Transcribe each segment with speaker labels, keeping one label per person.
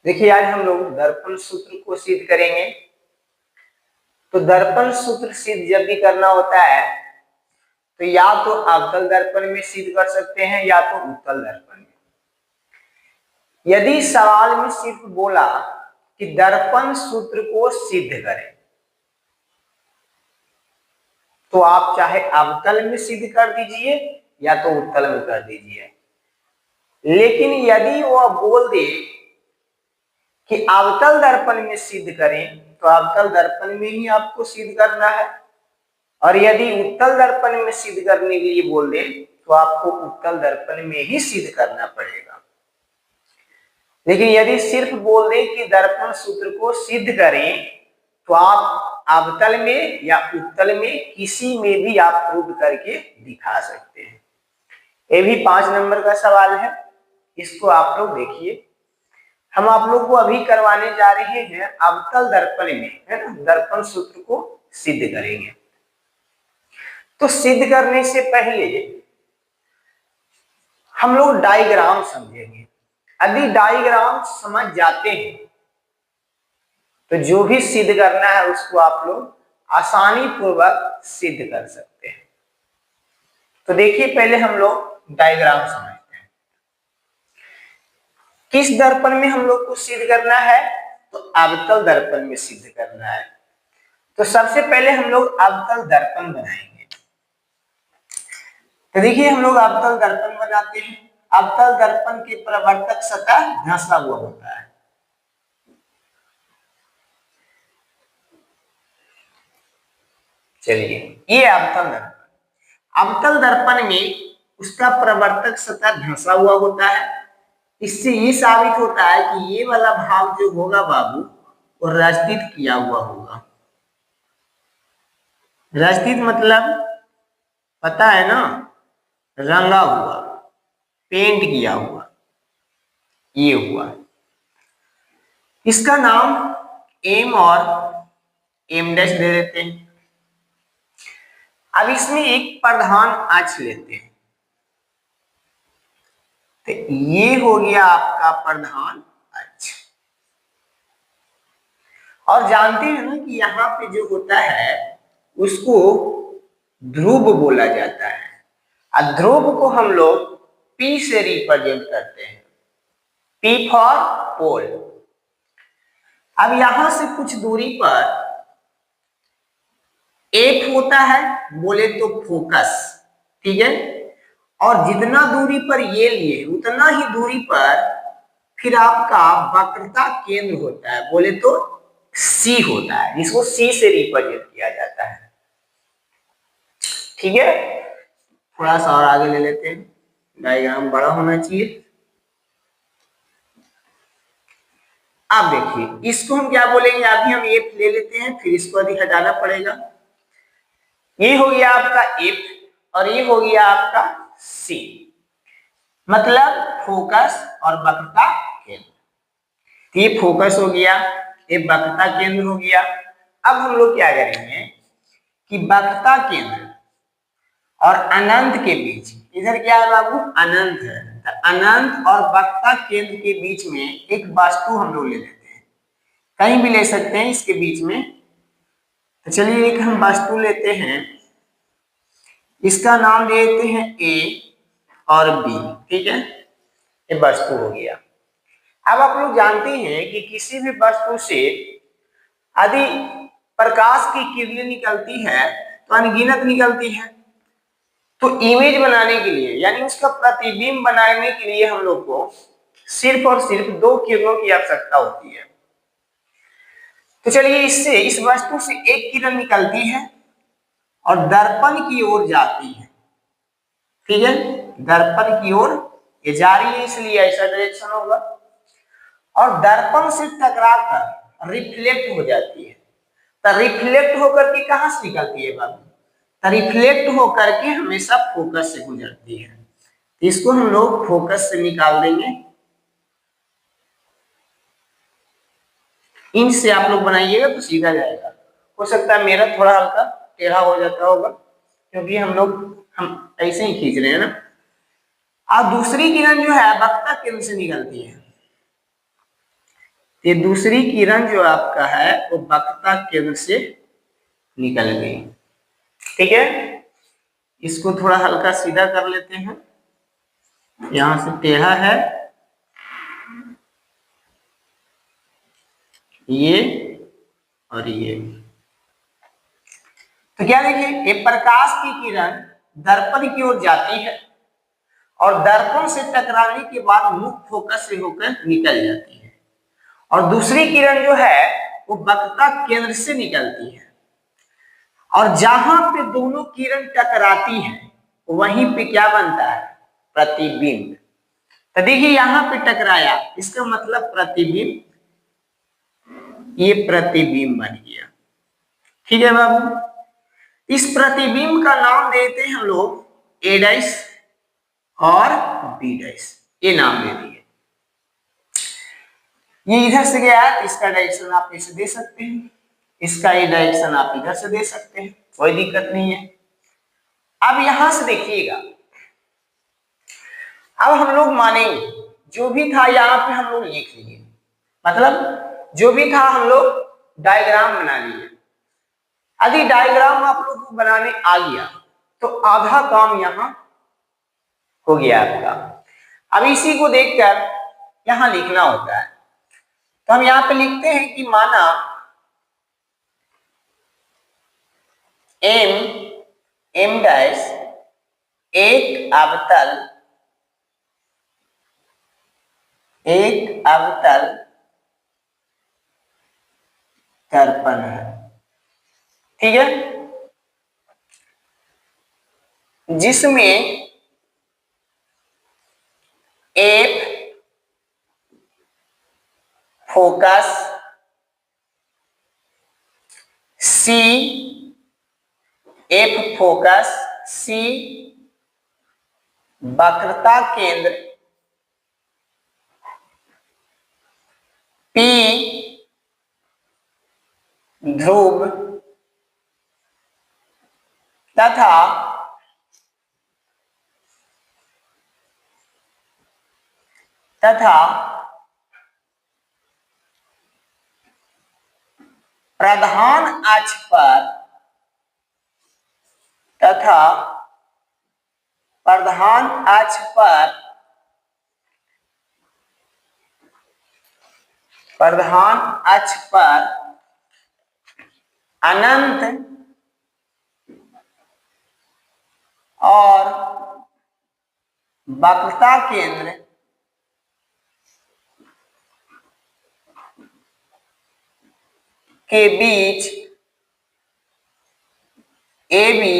Speaker 1: देखिए आज हम लोग दर्पण सूत्र को सिद्ध करेंगे। तो दर्पण सूत्र सिद्ध जब भी करना होता है तो या तो अवतल दर्पण में सिद्ध कर सकते हैं या तो उत्तल दर्पण में। यदि सवाल में सिर्फ बोला कि दर्पण सूत्र को सिद्ध करें तो आप चाहे अवतल में सिद्ध कर दीजिए या तो उत्तल में कर दीजिए। लेकिन यदि वह बोल दे कि अवतल दर्पण में सिद्ध करें तो अवतल दर्पण में ही आपको सिद्ध करना है, और यदि उत्तल दर्पण में सिद्ध करने के लिए बोल दे तो आपको उत्तल दर्पण में ही सिद्ध करना पड़ेगा। लेकिन यदि सिर्फ बोल दे कि दर्पण सूत्र को सिद्ध करें तो आप अवतल में या उत्तल में किसी में भी आप प्रूव करके दिखा सकते हैं। ये भी 5 नंबर का सवाल है, इसको आप लोग देखिए। हम आप लोग को अभी करवाने जा रहे हैं अवतल दर्पण में, है ना, दर्पण सूत्र को सिद्ध करेंगे। तो सिद्ध करने से पहले हम लोग डायग्राम समझेंगे। यदि डायग्राम समझ जाते हैं तो जो भी सिद्ध करना है उसको आप लोग आसानी पूर्वक सिद्ध कर सकते हैं। तो देखिए पहले हम लोग डायग्राम समझते हैं। किस दर्पण में हम लोग को सिद्ध करना है? तो अवतल दर्पण में सिद्ध करना है। तो सबसे पहले हम लोग अवतल दर्पण बनाएंगे। तो देखिए हम लोग अवतल दर्पण बनाते हैं। अवतल दर्पण के परावर्तक सतह धंसा हुआ होता है। चलिए ये अवतल दर्पण, अवतल दर्पण में उसका परावर्तक सतह धंसा हुआ होता है। इससे ये साबित होता है कि ये वाला भाग जो होगा बाबू वो रचित किया हुआ होगा। रचित मतलब पता है ना, रंगा हुआ, पेंट किया हुआ, ये हुआ। इसका नाम एम और एम डैश दे देते हैं। अब इसमें एक प्रधान अक्ष लेते हैं। तो ये हो गया आपका प्रधान अक्ष। और जानते हैं ना कि यहाँ पे जो होता है उसको ध्रुव बोला जाता है। और ध्रुव को हम लोग P से रिप्रेजेंट करते हैं, P फॉर पोल। अब यहां से कुछ दूरी पर F होता है, बोले तो फोकस, ठीक है। और जितना दूरी पर ये लिए उतना ही दूरी पर फिर आपका वक्रता केंद्र होता है, बोले तो C होता है, जिसको C से रिप्रेजेंट किया जाता है, ठीक है। थोड़ा सा और आगे ले लेते हैं, डायग्राम बड़ा होना चाहिए। अब देखिए इसको हम क्या बोलेंगे, अभी हम F ले लेते हैं, फिर इसको अभी हटाना पड़ेगा। ये हो गया आपका F और ये हो गया आपका C, मतलब फोकस और वक्रता केंद्र। ये फोकस हो गया, ये वक्रता केंद्र हो गया। अब हम लोग क्या करेंगे कि वक्रता केंद्र और अनंत के बीच, इधर क्या है बाबू, अनंत है, तो अनंत और वक्रता केंद्र के बीच में एक वस्तु हम लोग ले लेते हैं। कहीं भी ले सकते हैं इसके बीच में। तो चलिए एक हम वस्तु लेते हैं, इसका नाम देते हैं A और B, ठीक है। ये वस्तु हो गया। अब आप लोग जानते हैं कि किसी भी वस्तु से यदि प्रकाश की किरणें निकलती है तो अनगिनत निकलती है। तो इमेज बनाने के लिए यानी उसका प्रतिबिंब बनाने के लिए हम लोग को सिर्फ और सिर्फ 2 किरणों की आवश्यकता होती है। तो चलिए इससे, इस वस्तु से एक किरण निकलती है और दर्पण की ओर जाती है, ठीक है। दर्पण की ओर ये जा रही है इसलिए ऐसा डायरेक्शन होगा, और दर्पण से टकराकर रिफ्लेक्ट हो जाती है। तो रिफ्लेक्ट होकर के कहां से निकलती है बाबू, तो रिफ्लेक्ट होकर के हमेशा फोकस से गुजरती है। इसको हम लोग फोकस से निकाल देंगे। इंच से आप लोग बनाइएगा तो सीधा जाएगा। हो सकता है मेरा थोड़ा हल्का टेढ़ा हो जाता होगा क्योंकि हम ऐसे ही खींच रहे हैं ना। अब दूसरी किरण जो है वक्रता केंद्र से निकलती है। ये दूसरी किरण जो आपका है वो वक्रता केंद्र से निकल गई। ठीक है, इसको थोड़ा हल्का सीधा कर लेते हैं, यहां से टेढ़ा है ये और ये। तो क्या देखिए, ये प्रकाश की किरण दर्पण की ओर जाती है और दर्पण से टकराने के बाद मुख्य फोकस से होकर निकल जाती है, और दूसरी किरण जो है वो वक्रता केंद्र से निकलती है, और जहां पे दोनों किरण टकराती है वहीं पे क्या बनता है, प्रतिबिंब। तो देखिए यहां पे टकराया, इसका मतलब प्रतिबिंब, ये प्रतिबिंब बन गया। ठीक है बाबू, इस प्रतिबिंब का नाम देते हैं हम लोग ए डैश और बी डैश, ये नाम दे दिए। ये इधर से गया है, इसका डायरेक्शन आप ऐसे दे सकते हैं, इसका ये डायरेक्शन आप इधर से दे सकते हैं, कोई दिक्कत नहीं है। अब यहां से देखिएगा, अब हम लोग मानेंगे जो भी था यहाँ पे हम लोग लिख लिए, मतलब जो भी था हम लोग डायग्राम बना लिए। यदि डायग्राम आप लोग को बनाने आ गया तो आधा काम यहाँ हो गया आपका। अब इसी को देखकर यहाँ लिखना होता है, तो हम यहाँ पे लिखते हैं कि माना एम डैश एक अवतल दर्पण है। ठीक है, जिसमें एफ फोकस, सी वक्रता केंद्र, पी ध्रुव तथा प्रधान अक्ष पर अनंत और वक्रता केंद्र के बीच ए बी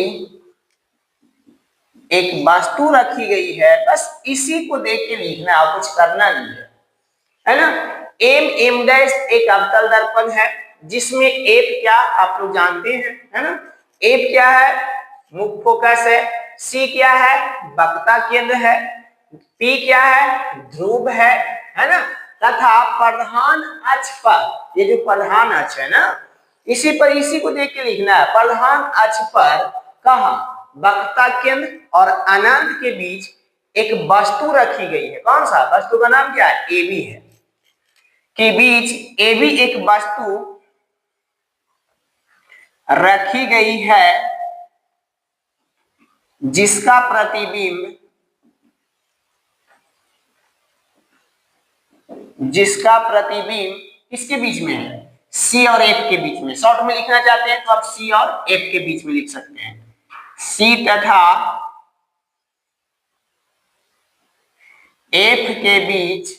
Speaker 1: एक वस्तु रखी गई है। बस इसी को देख के लिखना है, कुछ करना नहीं है ना। एम डैश एक अवतल दर्पण है, जिसमें एफ क्या आप लोग जानते हैं, है ना। एफ क्या है, मुख्य फोकस है। सी क्या है, वक्रता केंद्र है। पी क्या है, ध्रुव है ना। तथा प्रधान अक्ष पर, ये जो प्रधान अक्ष है ना, इसी को देख के लिखना है। प्रधान अक्ष पर कहा, वक्रता केंद्र और अनंत के बीच एक वस्तु रखी गई है। कौन सा वस्तु का नाम क्या है, ए बी है। के बीच ए बी एक वस्तु रखी गई है, जिसका प्रतिबिंब किसके बीच में है, सी और एफ के बीच में। शॉर्ट में लिखना चाहते हैं तो आप सी और एफ के बीच में लिख सकते हैं। सी तथा एफ के बीच,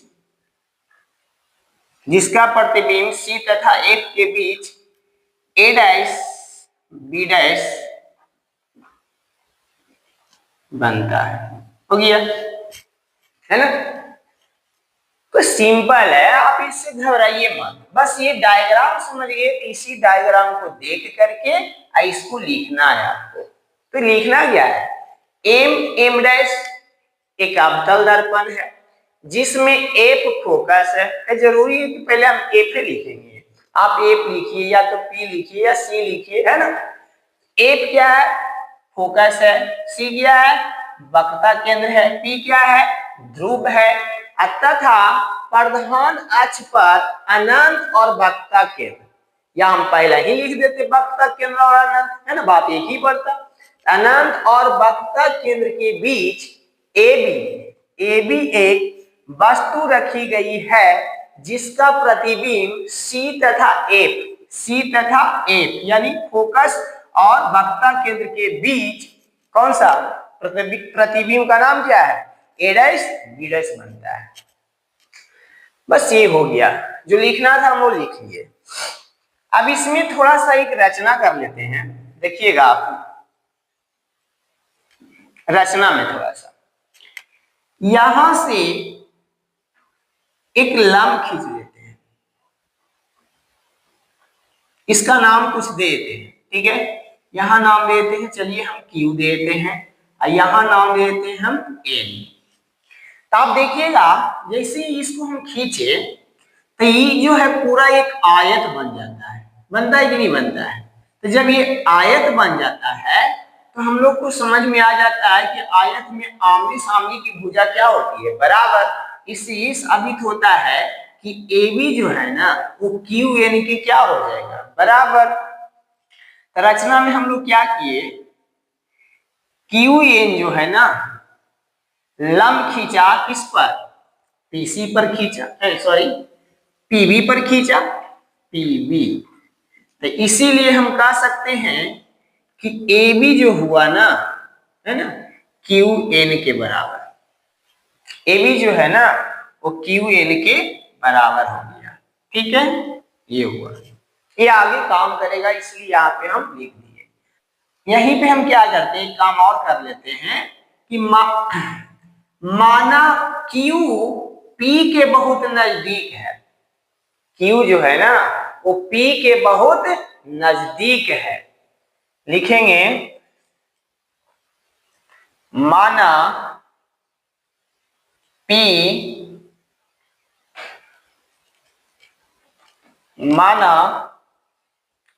Speaker 1: जिसका प्रतिबिंब सी तथा एफ के बीच ए डैश बी डैश बनता है। हो गया, है ना। तो सिंपल है, आप इससे घबराइए मत, बस ये डायग्राम समझिए। इसी डायग्राम को देख करके इसको लिखना है आपको। तो लिखना क्या है, एम डैश एक अवतल दर्पण है, जिसमें एफ फोकस है। जरूरी है कि पहले हम एफ लिखेंगे, आप एफ लिखिए या तो पी लिखिए या सी लिखिए, है ना। एफ क्या है, फोकस है। सी क्या है, वक्रता केंद्र है। पी क्या है, ध्रुव है। तथा प्रधान अक्ष पर अनंत और वक्रता केंद्र, या हम पहले ही लिख देते वक्रता केंद्र और अनंत, है ना, बात एक ही पड़ता। अनंत और वक्रता केंद्र के बीच AB एक वस्तु रखी गई है जिसका प्रतिबिंब C तथा F यानी फोकस और वक्रता केंद्र के बीच कौन सा प्रतिबिंब का नाम क्या है, A' B' बनता है। बस ये हो गया, जो लिखना था हम वो लिख लिए। अब इसमें थोड़ा सा एक रचना कर लेते हैं, देखिएगा आप रचना में थोड़ा सा, यहां से एक लंब खींच लेते हैं, इसका नाम कुछ दे देते हैं, ठीक है, यहां नाम देते हैं, चलिए हम Q देते हैं, और यहां नाम देते हैं हम N। तो आप देखिएगा जैसे इसको हम खींचे तो ये जो है पूरा एक आयत बन जाता है, बनता है कि नहीं बनता है। तो जब ये आयत बन जाता है तो हम लोग को समझ में आ जाता है कि आयत में आमने सामने की भुजा क्या होती है, बराबर। इससे साबित होता है कि AB जो है ना वो QN के क्या हो जाएगा, बराबर। तो रचना में हम लोग क्या किए, QN जो है ना लंब खींचा किस पर, PC पर खींचा, सॉरी PB पर खींचा, PB। तो इसीलिए हम कह सकते हैं कि AB जो हुआ ना, है ना, QN के बराबर। AB जो है ना वो QN के बराबर हो गया, ठीक है, ये हुआ। ये आगे काम करेगा इसलिए यहाँ पे हम लिख दिए। यहीं पे हम क्या करते हैं, काम और कर लेते हैं कि माना Q P के बहुत नजदीक है, Q जो है ना वो P के बहुत नजदीक है। लिखेंगे माना P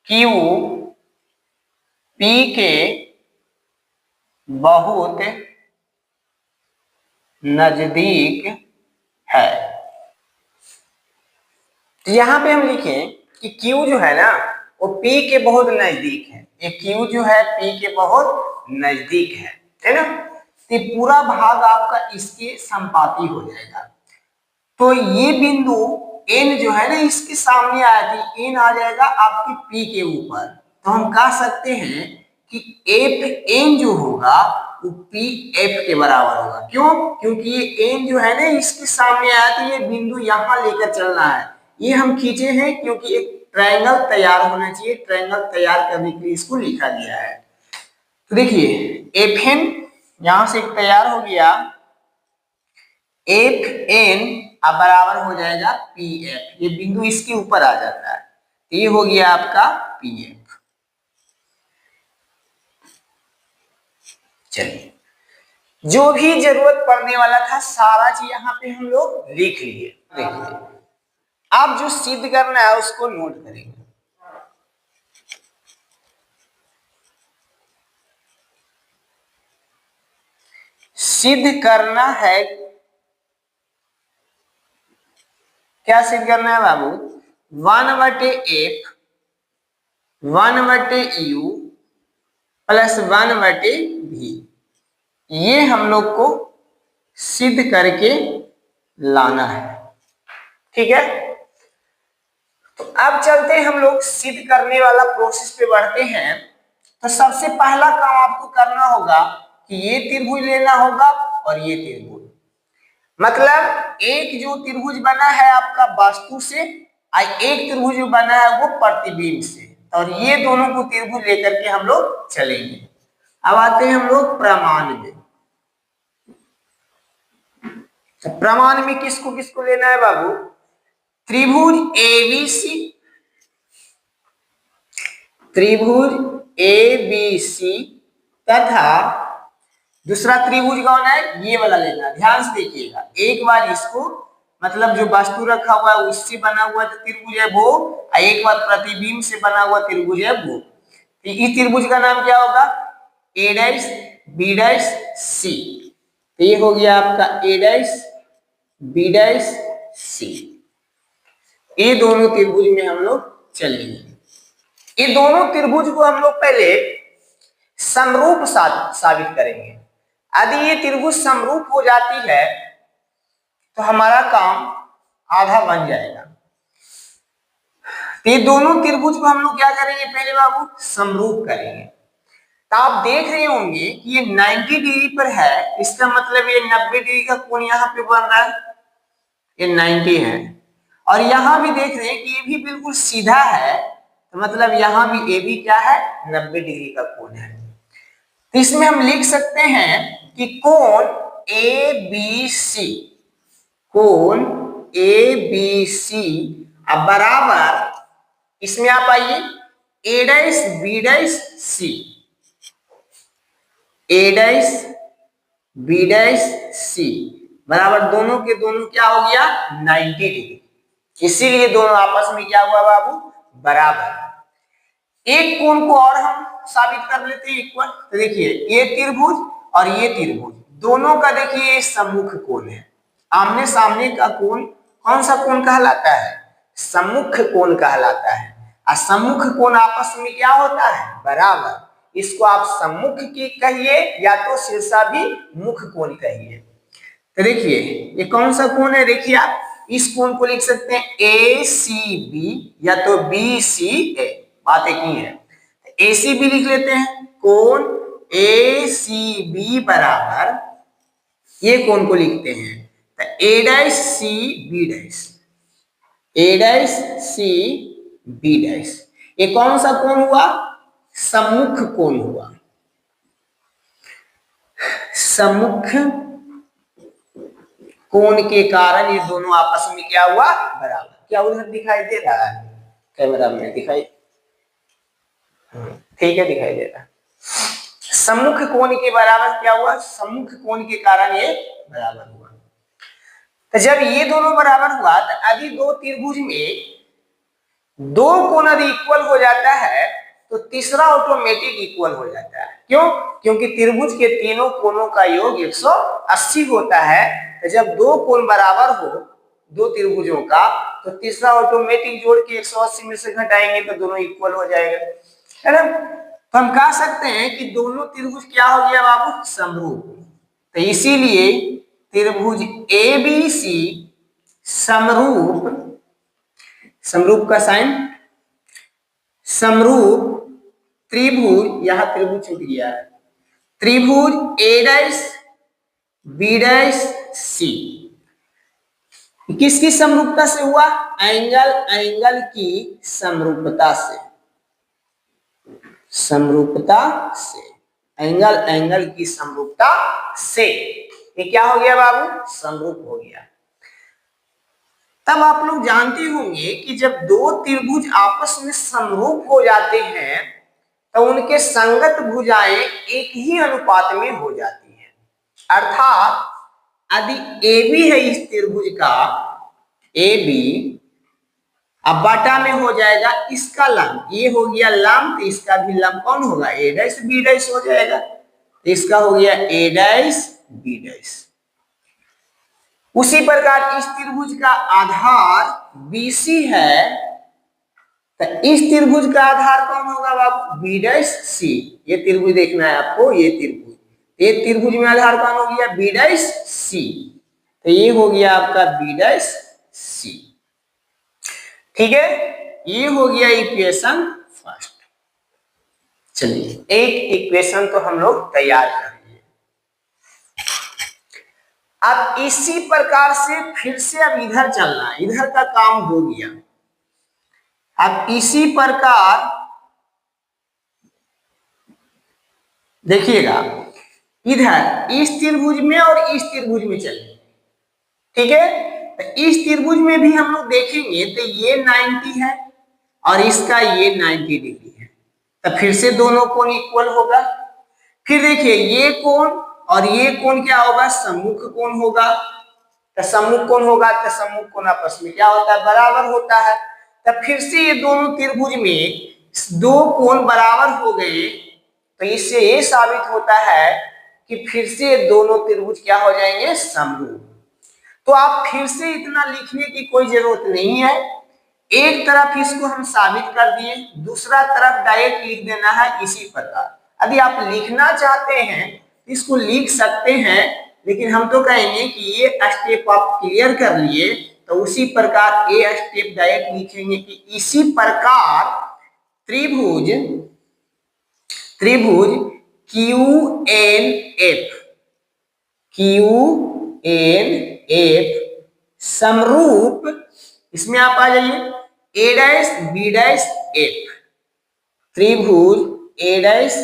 Speaker 1: Q P के बहुत नजदीक है। तो यहां पे हम लिखें कि Q जो है ना वो P के बहुत नजदीक है, ये Q जो है P के बहुत नजदीक है ना। तो पूरा भाग आपका इसके संपाती हो जाएगा। तो ये बिंदु N जो है ना इसके सामने आया थी, N आ जाएगा आपकी P के ऊपर। तो हम कह सकते हैं कि FN जो होगा वो PF के बराबर होगा। क्यों? क्योंकि ये N जो है ना इसके सामने आया था, ये बिंदु यहां लेकर चलना है। ये हम खींचे हैं क्योंकि एक ट्रायंगल तैयार होना चाहिए, ट्रायंगल तैयार करने के लिए इसको लिखा गया है। तो देखिए FN यहां से तैयार हो गया, FN अब बराबर हो जाएगा PF, ये बिंदु इसके ऊपर आ जाता है, ये हो गया आपका PF। चलिए जो भी जरूरत पड़ने वाला था सारा चीज यहाँ पे हम लोग लिख लिए। देखिए आप जो सिद्ध करना है उसको नोट करेंगे। सिद्ध करना है, क्या सिद्ध करना है बाबू, 1/F 1/U प्लस 1/V, ये हम लोग को सिद्ध करके लाना है, ठीक है। तो अब चलते हैं हम लोग सिद्ध करने वाला प्रोसेस पे बढ़ते हैं। तो सबसे पहला काम आपको करना होगा कि ये त्रिभुज लेना होगा और ये त्रिभुज, मतलब एक जो त्रिभुज बना है आपका वस्तु से और एक त्रिभुज जो बना है वो प्रतिबिंब से, और ये दोनों को त्रिभुज लेकर के हम लोग चलेंगे। अब आते हैं हम लोग प्रमाण में। तो प्रमाण में किसको किसको लेना है बाबू, त्रिभुज ABC, त्रिभुज ABC तथा दूसरा त्रिभुज कौन है, ये वाला लेना। ध्यान से देखिएगा, एक बार इसको मतलब जो वस्तु रखा हुआ है उससे बना हुआ जो त्रिभुज है वो, और एक बार प्रतिबिंब से बना हुआ त्रिभुज है वो। तो इस त्रिभुज का नाम क्या होगा, A', B', C। तो ये हो गया आपका A', B', C। ये दोनों त्रिभुज में हम लोग चलेंगे। ये दोनों त्रिभुज को हम लोग पहले समरूप साबित करेंगे। यदि ये त्रिभुज समरूप हो जाती है तो हमारा काम आधा बन जाएगा। तो ये दोनों त्रिभुज को हम लोग क्या करेंगे, पहले बाबू समरूप करेंगे। तो आप देख रहे होंगे कि ये 90 डिग्री पर है, इसका मतलब ये 90 डिग्री का कोण यहाँ पे बन रहा है, ये 90 है। और यहाँ भी देख रहे हैं कि ये भी बिल्कुल सीधा है, तो मतलब यहाँ भी ये भी क्या है, 90 डिग्री का कोण है। तो इसमें हम लिख सकते हैं कि कोण ABC, कोण ABC अब बराबर, इसमें आप आइए A dash B dash C, A dash B dash C बराबर दोनों के दोनों क्या हो गया, 90 डिग्री। इसीलिए दोनों आपस में क्या हुआ बाबू, बराबर। एक कोण को और हम साबित कर लेते हैं इक्वल। तो देखिए ये त्रिभुज और ये त्रिभुज दोनों का देखिए सम्मुख कोण है। आमने सामने का कोण कौन सा कोण कहलाता है, सम्मुख कोण कहलाता है। और सम्मुख कोण आपस में क्या होता है, बराबर। इसको आप सम्मुख की कहिए या तो शीर्षाभि मुख कोण कहिए। तो देखिए ये कौन सा कोण है, देखिए आप इस कोण को लिख सकते हैं ACB या तो BCA, बात एक ही है। ACB लिख लेते हैं, कोण ACB बराबर ये कोण को लिखते हैं तो A dash C B dash, A dash C B dash. ये कौन सा कोण हुआ, सम्मुख कोण हुआ। सम्मुख कोण के कारण ये दोनों आपस में क्या हुआ, बराबर। क्या उधर दिखाई दे रहा है, कैमरा में दिखाई, ठीक है दिखाई दे रहा है। सम्मुख कोण के बराबर क्या हुआ, सम्मुख कोण के कारण ये बराबर हुआ। तो जब ये दोनों बराबर हुआ तो यदि दो त्रिभुज में दो कोण यदि इक्वल हो जाता है तो तीसरा ऑटोमेटिक इक्वल हो जाता है। क्यों, क्योंकि त्रिभुज के तीनों कोणों का योग 180 होता है। तो जब दो कोण बराबर हो दो त्रिभुजों का तो तीसरा ऑटोमेटिक जोड़ के 180 में से घटाएंगे तो दोनों इक्वल हो जाएगा, है ना। तो हम कह सकते हैं कि दोनों त्रिभुज क्या हो गया बाबू, समरूप। तो इसीलिए त्रिभुज ABC समरूप, समरूप का साइन, समरूप त्रिभुज, यहां त्रिभुज छूट गया है, त्रिभुज A dash B dash C किसकी समरूपता से हुआ, एंगल, एंगल की समरूपता से, समरूपता से, एंगल, एंगल की समरूपता से ये क्या हो गया बाबू, समरूप हो गया। तब आप लोग जानते होंगे कि जब दो त्रिभुज आपस में समरूप हो जाते हैं तो उनके संगत भुजाएं एक ही अनुपात में हो जाती हैं। अर्थात यदि AB है इस त्रिभुज का, AB अब बटा में हो जाएगा इसका लंब, ये हो गया लंब, तो इसका भी लंब कौन होगा, A डैश B डैश हो जाएगा। तो इसका हो गया A डैश B डैश। उसी प्रकार इस त्रिभुज का आधार BC है, तो इस त्रिभुज का आधार कौन होगा बाबू, B डैश C। ये त्रिभुज देखना है आपको, ये त्रिभुज, ये त्रिभुज में आधार कौन हो गया, B डैश C। तो ये हो गया आपका B डैश C, ठीक है। ये हो गया इक्वेशन फर्स्ट। चलिए एक इक्वेशन तो हम लोग तैयार कर लिए। अब इसी प्रकार से फिर से अब इधर चलना है, इधर का काम हो गया। अब इसी प्रकार देखिएगा, इधर इस त्रिभुज में और इस त्रिभुज में चलेंगे, ठीक है। तो इस त्रिभुज में भी हम लोग देखेंगे तो ये 90 है और इसका ये 90 डिग्री है, तो फिर से दोनों कोण इक्वल होगा। फिर देखिए ये कोण और ये कोण क्या होगा, सम्मुख कोण होगा। तो सम्मुख कोण होगा तो सम्मुख कोण आपस में क्या होता है, बराबर होता है। तब फिर से ये दोनों त्रिभुज में दो कोण बराबर हो गए, तो इससे ये साबित होता है कि फिर से दोनों त्रिभुज क्या हो जाएंगे, समरूप। तो आप फिर से इतना लिखने की कोई जरूरत नहीं है, एक तरफ इसको हम साबित कर दिए, दूसरा तरफ डायरेक्ट लिख देना है इसी प्रकार। यदि आप लिखना चाहते हैं इसको लिख सकते हैं, लेकिन हम तो कहेंगे कि ये स्टेप आप क्लियर कर लिए तो उसी प्रकार ये स्टेप डायरेक्ट लिखेंगे कि इसी प्रकार त्रिभुज त्रिभुज QNF समरूप, इसमें आप आ जाइए A dash B dash F, त्रिभुज A dash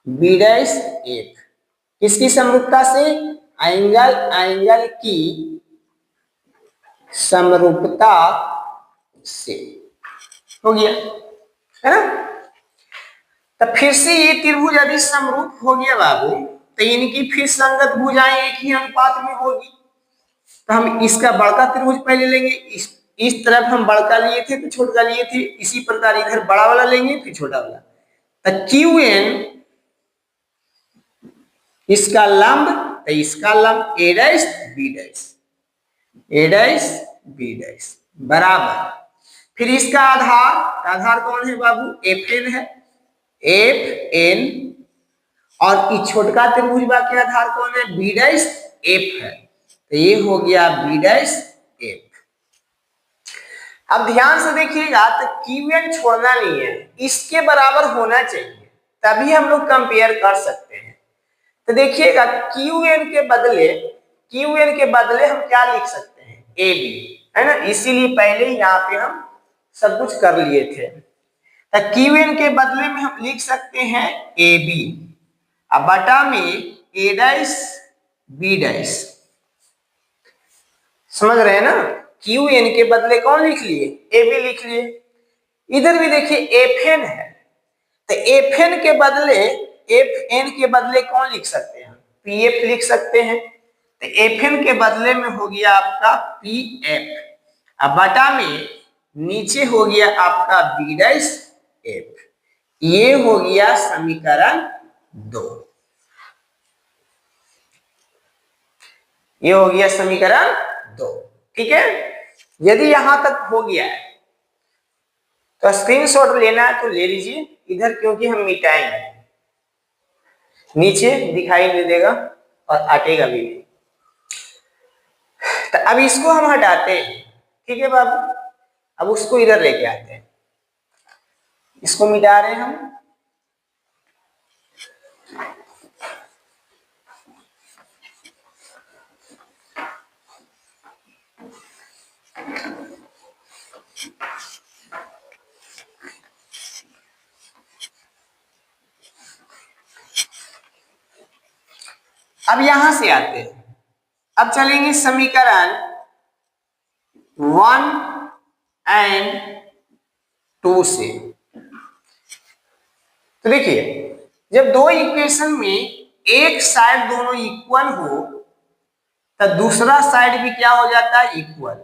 Speaker 1: B dash F किसकी समरूपता से? एंगल की समरूपता से। हो गया है ना? तो फिर से ये त्रिभुज यदि समरूप हो गया बाबू तो इनकी फिर संगत भुजाएं एक ही अनुपात में होगी। तो हम इसका बड़का त्रिभुज पहले लेंगे, इस तरफ हम बड़का लिए थे तो छोटा लिए थे, इसी प्रकार इधर बड़ा वाला लेंगे फिर छोटा वाला। तो QN इसका लंब तो इसका लंब A डैश B डैश बराबर, फिर इसका आधार कौन है बाबू? FN है, FN, और इस छोटका त्रिभुज के आधार कौन है? B डैश F है, तो ये हो गया B डैश F। अब ध्यान से देखिएगा तो QN छोड़ना नहीं है, इसके बराबर होना चाहिए तभी हम लोग कंपेयर कर सकते हैं। तो देखिएगा QN के बदले हम क्या लिख सकते हैं? AB, है ना? इसीलिए पहले यहाँ पे हम सब कुछ कर लिए थे। तो QN के बदले में हम लिख सकते हैं AB, अब बटा में A डैश B डैश। समझ रहे हैं ना? QN के बदले कौन लिख लिए? AB लिख लिए। इधर भी देखिए FN है, तो FN के बदले कौन लिख सकते हैं? PF लिख सकते हैं। तो FN के बदले में हो गया आपका PF, अब बटा में नीचे हो गया आपका B डैश F। ये हो गया समीकरण 2। ये हो गया समीकरण 2। ठीक है, यदि यहां तक हो गया है तो स्क्रीनशॉट लेना है तो ले लीजिए इधर, क्योंकि हम मिटाएंगे, नीचे दिखाई नहीं देगा और हटेगा भी नहीं। तो अब इसको हम हटाते हैं, ठीक है बाबू? अब उसको इधर लेके आते हैं, इसको मिटा रहे हैं हम। अब यहां से आते हैं, अब चलेंगे समीकरण 1 और 2 से। तो देखिए जब दो इक्वेशन में एक साइड दोनों इक्वल हो तो दूसरा साइड भी क्या हो जाता है? इक्वल।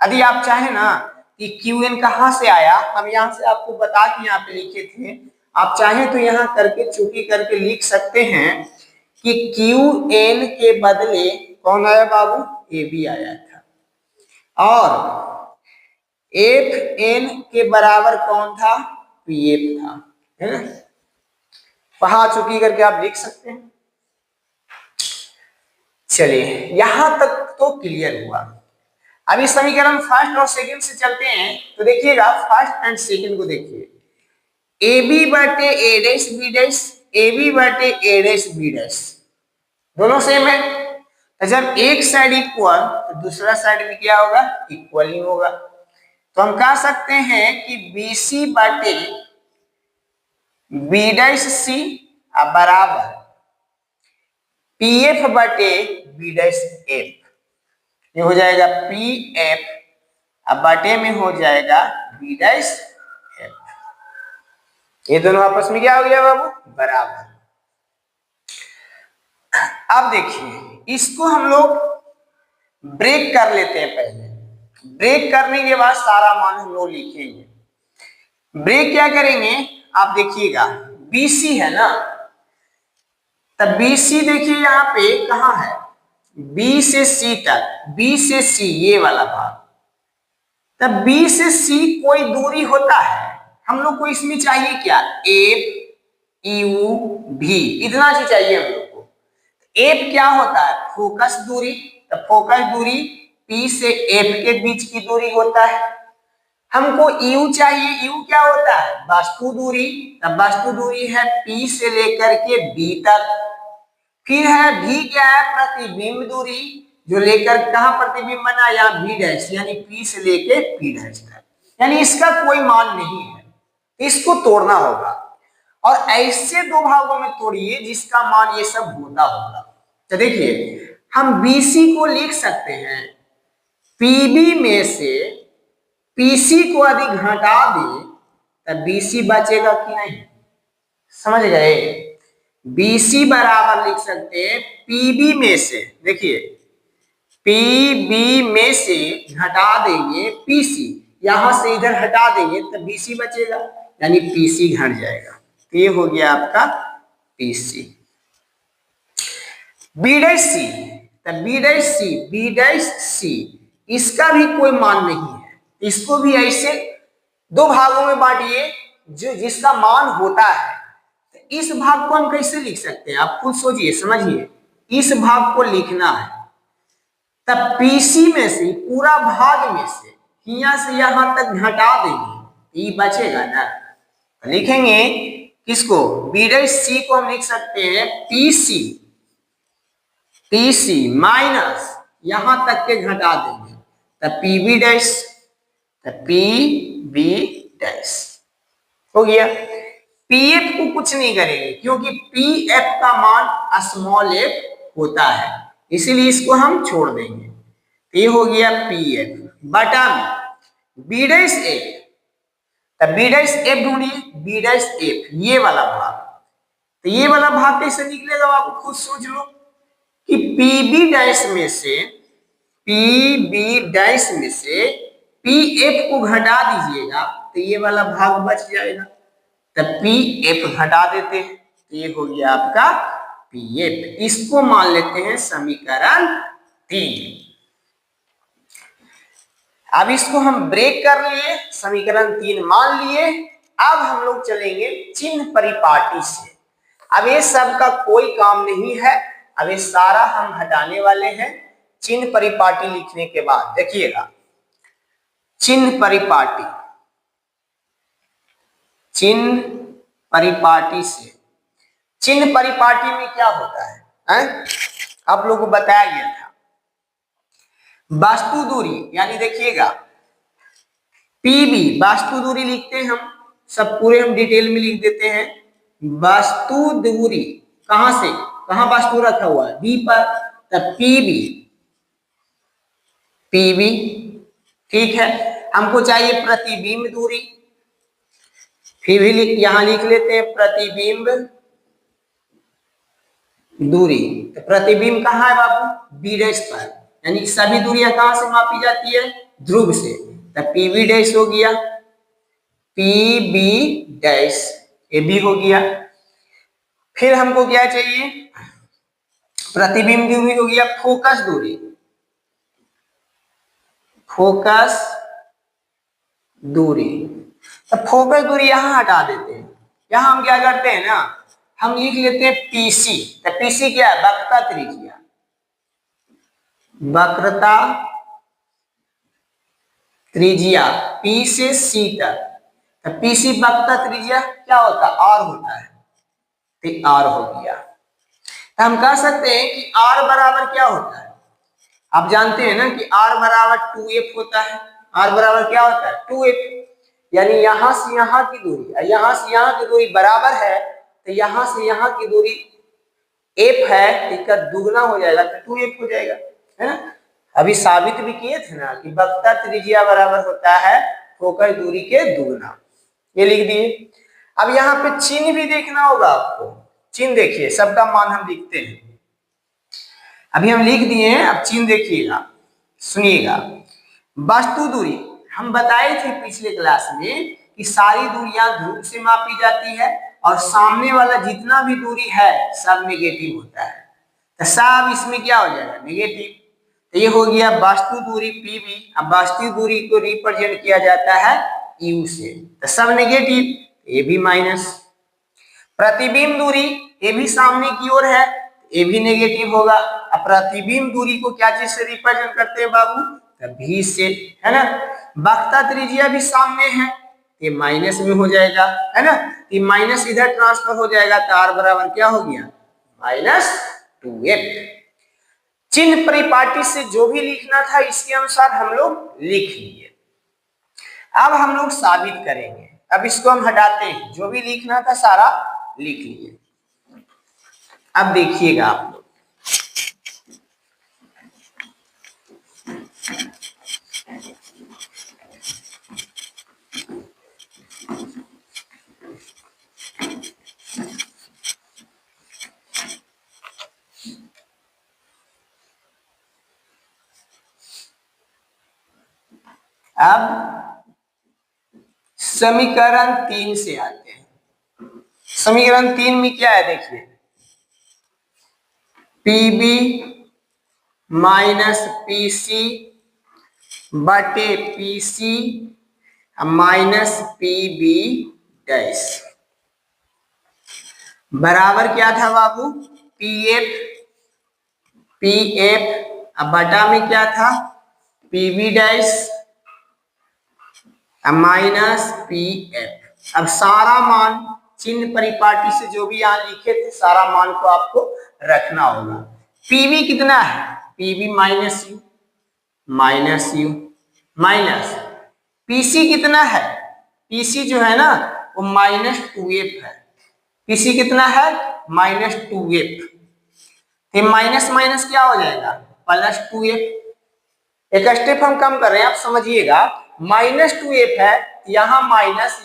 Speaker 1: यदि आप चाहे ना कि QN कहां से आया, हम यहां से आपको बता के यहाँ पे लिखे थे, आप चाहें तो यहाँ करके चुकी करके लिख सकते हैं कि QN के बदले कौन आया बाबू? AB आया था, और FN के बराबर कौन था? PF था, है ना? वहां चुकी करके आप लिख सकते हैं। चलिए यहां तक तो क्लियर हुआ। अभी समीकरण फर्स्ट और सेकंड से चलते हैं, तो देखिएगा फर्स्ट एंड सेकंड को देखिए, AB बटे A dash B dash, AB बटे A डैश B डैश, दोनों सेम है। तो जब एक साइड इक्वल तो दूसरा साइड भी क्या होगा? इक्वल ही होगा। तो हम कह सकते हैं कि BC बटे B डैश C बराबर PF बटे B डैश F। ये हो जाएगा PF, अब बटे में हो जाएगा B डैश F। ये दोनों आपस में क्या हो गया बाबू? बराबर। अब देखिए इसको हम लोग ब्रेक कर लेते हैं पहले, ब्रेक करने के बाद सारा मान हम लोग लिखेंगे। ब्रेक क्या करेंगे आप देखिएगा, BC है ना, तब BC देखिए यहाँ पे कहाँ है? B से C तक, B से C ये वाला भाग, तब बी से सी कोई दूरी होता है, हम लोग को इसमें चाहिए क्या, एफ यू भी, इतना चीज चाहिए हम लोग को। एफ क्या होता है, फोकस दूरी, तो फोकस दूरी पी से एफ के बीच की दूरी होता है। हमको यू चाहिए, यू क्या होता है, वस्तु दूरी, तब वस्तु दूरी है पी से लेकर के बी तक। फिर है भी क्या है, प्रतिबिंब दूरी, जो लेकर कहां प्रतिबिंब बना, यहाँ बी डैश, यानी पी से लेके पी डैश तक, यानी इसका कोई मान नहीं है, इसको तोड़ना होगा। और ऐसे दो भागों में तोड़िए जिसका मान ये सब होता होगा। तो देखिए हम BC को लिख सकते हैं, PB में से PC को यदि घटा दें तब BC बचेगा कि नहीं, समझ गए। BC बराबर लिख सकते हैं PB में से, देखिए PB में से घटा देंगे PC, यहां से इधर हटा देंगे तब BC बचेगा, यानी PC घट जाएगा। तो ये हो गया आपका PC। B'C, तब B'C इसका भी कोई मान नहीं है, इसको भी ऐसे दो भागों में बांटिए जो जिसका मान होता है। तो इस भाग को हम कैसे लिख सकते हैं, आप खुद सोचिए समझिए। इस भाग को लिखना है, तब PC में से पूरा भाग में से यहाँ से यहां तक घटा देंगे, ये बचेगा ना। तो लिखेंगे किसको, B'C को हम लिख सकते हैं PC माइनस यहां तक के घटा देंगे, तब PB' हो गया। PF को कुछ नहीं करेंगे क्योंकि PF का मान स्मॉल f होता है, इसीलिए इसको हम छोड़ देंगे। ये हो गया PF बटा में B'F, तब B''F ढूंढिए, B''F ये वाला भाग। तो ये वाला भाग कैसे निकलेगा आप खुद सोच लो कि PB' में से PF को घटा दीजिएगा तो ये वाला भाग बच जाएगा, तब PF घटा देते हैं, तो ये हो गया आपका PF। इसको मान लेते हैं समीकरण 3। अब इसको हम ब्रेक कर लिए, समीकरण 3 मान लिए। अब हम लोग चलेंगे चिन्ह परिपाटी से। अब ये सब का कोई काम नहीं है, अब ये सारा हम हटाने वाले हैं चिन्ह परिपाटी लिखने के बाद। देखिएगा चिन्ह परिपाटी से, चिन्ह परिपाटी में क्या होता है? आप लोगों को बताया गया था वास्तु दूरी, यानी देखिएगा PB वास्तु दूरी लिखते हैं हम, सब पूरे हम डिटेल में लिख देते हैं। वास्तु दूरी कहां से कहां वास्तु रखा हुआ है, B पर, तब PB ठीक है। हमको चाहिए प्रतिबिंब दूरी, फिर भी यहां लिख लेते हैं प्रतिबिंब दूरी। तो प्रतिबिंब कहां है बाबू, B' पर, यानी सभी दूरियां कहां से मापी जाती है, ध्रुव से, तब PB' हो गया, PB' ये भी हो गया। फिर हमको क्या चाहिए, प्रतिबिंब दूरी हो गया, फोकस दूरी, तो फोकस दूरी यहां हटा देते हैं। यहां हम क्या करते हैं ना, हम लिख लेते हैं PC, तो PC क्या है, वक्रता त्रिज्या, P से C तक, तो PC वक्रता त्रिज्या क्या होता है, R होता है, तो R हो गया। तो हम कह सकते हैं कि R बराबर क्या होता है, आप जानते हैं ना कि R बराबर 2F होता है। R बराबर क्या होता है, 2F, यानी यहां से यहां की दूरी यहां से यहां की दूरी बराबर है, तो यहां से यहां की दूरी F है, इसका दुगना हो जाएगा तो 2F हो जाएगा, है ना। अभी साबित भी किए थे ना कि वक्रता त्रिज्या बराबर होता है फोकस दूरी के दुगना, ये लिख दिए। अब यहाँ पे चिन्ह भी देखना होगा आपको, चिन्ह देखिए, सबका मान हम लिखते हैं, अभी हम लिख दिए हैं, अब चिन्ह देखिएगा, सुनिएगा। वास्तु दूरी हम बताए थे पिछले क्लास में कि सारी दूरियां ध्रुव से मापी जाती है और सामने वाला जितना भी दूरी है सब नेगेटिव होता है, तो सब इसमें क्या हो जाएगा, नेगेटिव। तो ये हो गया वास्तु दूरी PB। अब वास्तु दूरी को रिप्रेजेंट किया जाता है U से, तो सब नेगेटिव, ये भी माइनस। प्रतिबिंब दूरी ये भी सामने की ओर है, ये भी नेगेटिव होगा। अब प्रतिबिंब दूरी को क्या चीज से रिप्रेजेंट करते हैं बाबू, तो V से, है ना। वक्रता त्रिज्या भी सामने है, ये माइनस में हो जाएगा, है ना। ये माइनस इधर ट्रांसफर हो जाएगा, तो R बराबर क्या हो गया, -2f। चिन्ह परिपाटी से जो भी लिखना था इसके अनुसार हम लोग लिख लिए। अब हम लोग साबित करेंगे। अब इसको हम हटाते हैं, जो भी लिखना था सारा लिख लिए। अब देखिएगा आप लोग, अब समीकरण 3 से आते हैं। समीकरण 3 में क्या है, देखिए, PB माइनस PC बटे PC माइनस PB डैश बराबर क्या था बाबू, PF अब बटा में क्या था, PB डैश माइनस PF। अब सारा मान चिन्ह परिपाटी से जो भी यहाँ लिखे थे सारा मान को आपको रखना होगा। PB कितना है, PB minus U minus PC कितना है, PC जो है ना वो -2f है। PC कितना है, -2f। तो माइनस माइनस क्या हो जाएगा, +2f। एक स्टेप हम कम कर रहे हैं, आप समझिएगा। -2f है, यहाँ माइनस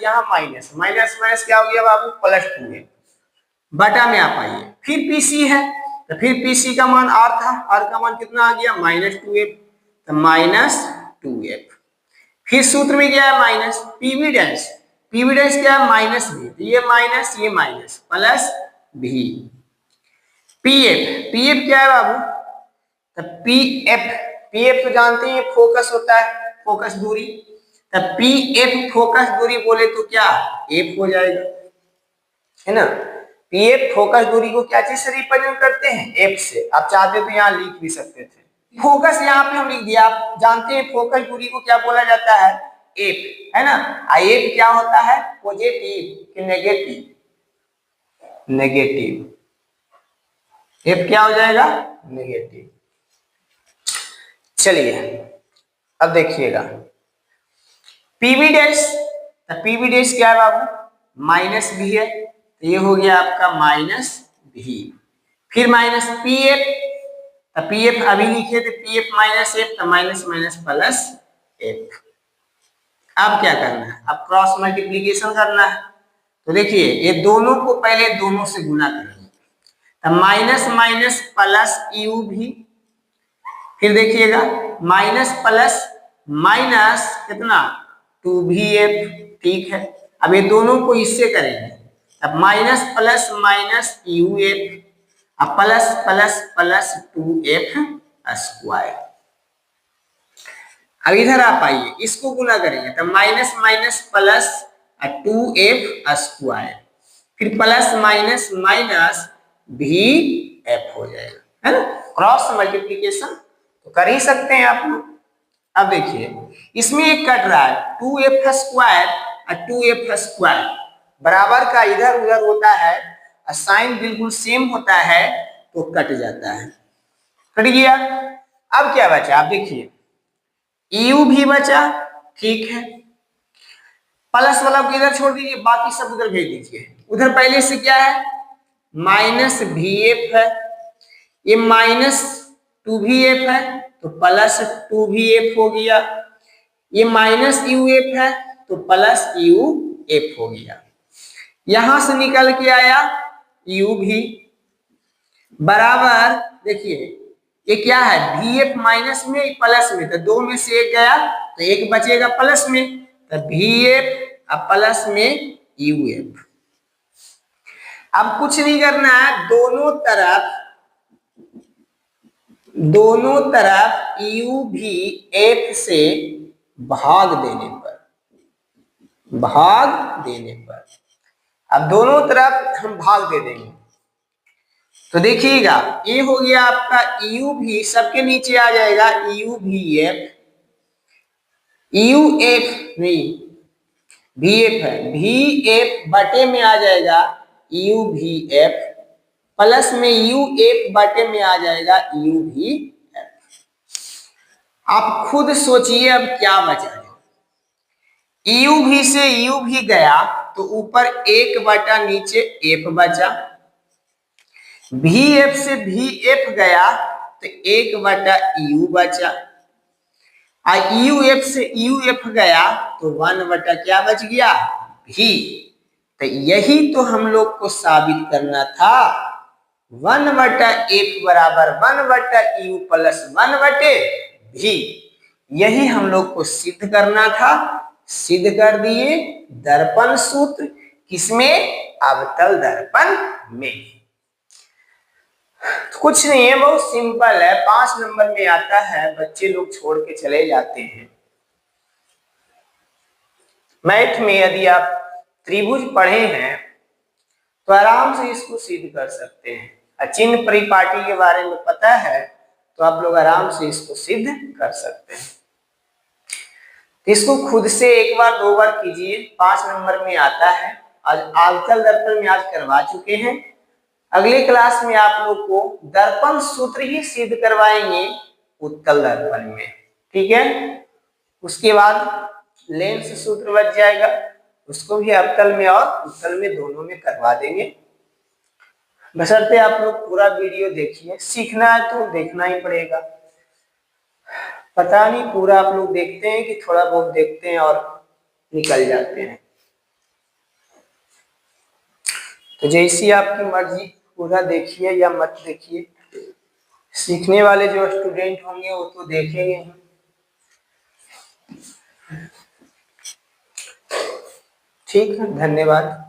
Speaker 1: माइनस माइनस क्या हो गया बाबू, +2f। बटा में आप आइए, फिर PC है, तो फिर PC का मान R था, R का मान कितना आ गया, -2f, तो -2f। फिर सूत्र में क्या है, माइनस PB डैश क्या है, -b, ये माइनस प्लस b। PF क्या है बाबू, तो PF तो जानते हैं फोकस होता है, फोकस दूरी। तब PF फोकस दूरी बोले तो क्या F हो जाएगा, है ना। PF फोकस दूरी को क्या चीज से रिप्रेजेंट करते हैं, F से। आप चाहते तो यहाँ लिख भी सकते थे, फोकस यहाँ पे हम लिख दिया। आप जानते हैं फोकस दूरी को क्या बोला जाता है, F, है ना। F क्या होता है, पॉजिटिव कि नेगेटिव। F क्या हो जाएगा, नेगेटिव। चलिए अब देखिएगा, PB डैश क्या है बाबू, -b है, तो ये हो गया आपका -b। फिर माइनस PF, तो PF अभी लिखे थे, PF -f, तो माइनस प्लस f। अब क्या करना है, अब क्रॉस मल्टीप्लीकेशन करना है। तो देखिए ये दोनों को पहले दोनों से गुना करेंगे, तो माइनस प्लस u भी। फिर देखिएगा माइनस प्लस माइनस कितना 2vf, ठीक है। अब ये दोनों को इससे करेंगे, अब माइनस प्लस uf, अब plus plus plus 2f square. अब इधर आप आइए, इसको गुना करेंगे, तो माइनस प्लस 2f स्क्वायर, फिर प्लस माइनस vf हो जाएगा, है ना। क्रॉस मल्टीप्लीकेशन तो कर ही सकते हैं आप लोग। अब देखिए इसमें एक कट रहा है 2f स्क्वायर और 2f स्क्वायर बराबर का इधर उधर होता है, साइन बिल्कुल सेम होता है तो कट जाता है, कट गया। अब क्या बचा, आप देखिए u भी बचा, ठीक है। प्लस वाला को इधर छोड़ दीजिए, बाकी सब उधर भेज दीजिए। उधर पहले से क्या है, -vf है, ये -2vf है तो प्लस 2vf हो गया, ये -uf है तो प्लस uf हो गया। यहां से निकल के आया u भी बराबर, देखिए ये क्या है, vf माइनस में प्लस में, तो दो में से एक गया तो एक बचेगा प्लस में, तो vf अब प्लस में uf। अब कुछ नहीं करना है, दोनों तरफ दोनों तरफ u भी f से भाग देने पर अब दोनों तरफ हम भाग दे देंगे। तो देखिएगा ये हो गया आपका u भी सबके नीचे आ जाएगा u भी f, u f नहीं भी एफ है, भी एफ बटे में आ जाएगा यू भी एफ, प्लस में यू एफ बटे में आ जाएगा यू भी एफ। आप खुद सोचिए अब क्या बचा है। यू भी से यू भी गया तो ऊपर एक बटा नीचे एफ बचा, भी एफ से भी एफ गया तो एक बटा यू बचा, यू एफ से यू एफ गया तो 1 बटा क्या बच गया भी। तो यही तो हम लोग को साबित करना था, 1 बटा एफ बराबर 1 बटा यू प्लस 1 बटे भी। यही हम लोग को सिद्ध करना था, सिद्ध कर दिए दर्पण सूत्र। किसमें? अवतल दर्पण में। कुछ नहीं है, बहुत सिंपल है, 5 नंबर में आता है, बच्चे लोग छोड़ के चले जाते हैं। मैथ में यदि आप त्रिभुज पढ़े हैं तो आराम से इसको सिद्ध कर सकते हैं। चिन्ह परिपाटी के बारे में पता है तो आप लोग आराम से इसको सिद्ध कर सकते हैं। इसको खुद से एक बार 2 बार कीजिए, 5 नंबर में आता है। आज अवतल दर्पण में आज करवा चुके हैं, अगले क्लास में आप लोग को दर्पण सूत्र ही सिद्ध करवाएंगे उत्तल दर्पण में, ठीक है। उसके बाद लेंस सूत्र बच जाएगा, उसको भी अवतल में और उत्तल में दोनों में करवा देंगे। बशर्ते आप लोग पूरा वीडियो देखिए, सीखना है तो देखना ही पड़ेगा। पता नहीं पूरा आप लोग देखते हैं कि थोड़ा बहुत देखते हैं और निकल जाते हैं। तो जैसी आपकी मर्जी, पूरा देखिए या मत देखिए, सीखने वाले जो स्टूडेंट होंगे वो तो देखेंगे ही। ठीक है, धन्यवाद।